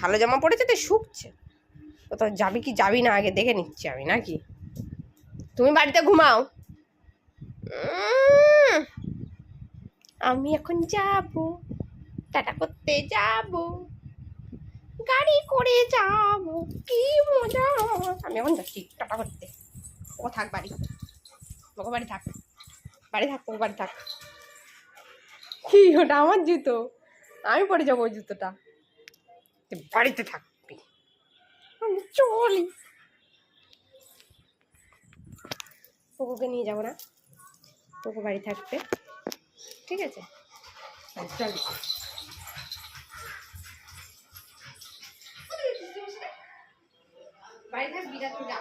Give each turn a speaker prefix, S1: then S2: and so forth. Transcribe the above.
S1: ভালো জামা পড়েছে তো শুকছে। কোথাও যাবি কি যাবি না আগে দেখে নিচ্ছি আমি, নাকি? তুমি বাড়িতে ঘুমাও। আমি এখন যাব, টাটা করতে যাব, গাড়ি করে যাব, কি মজা। আমি এখন যাচ্ছি টাটা করতে। ও থাক বাড়ি, ওকে বাড়ি থাক, বাড়ি থাক, ওকে বাড়ি থাক। কি ওটা? আমার জুতো, আমি পরে যাবো ওই জুতোটা। বাড়িতে থাকবি, আমি চলি। ওকে নিয়ে যাবো না, ওকে বাড়ি থাকবে, ঠিক আছে? চল। বাড়ি থাকবি না, তুই যা।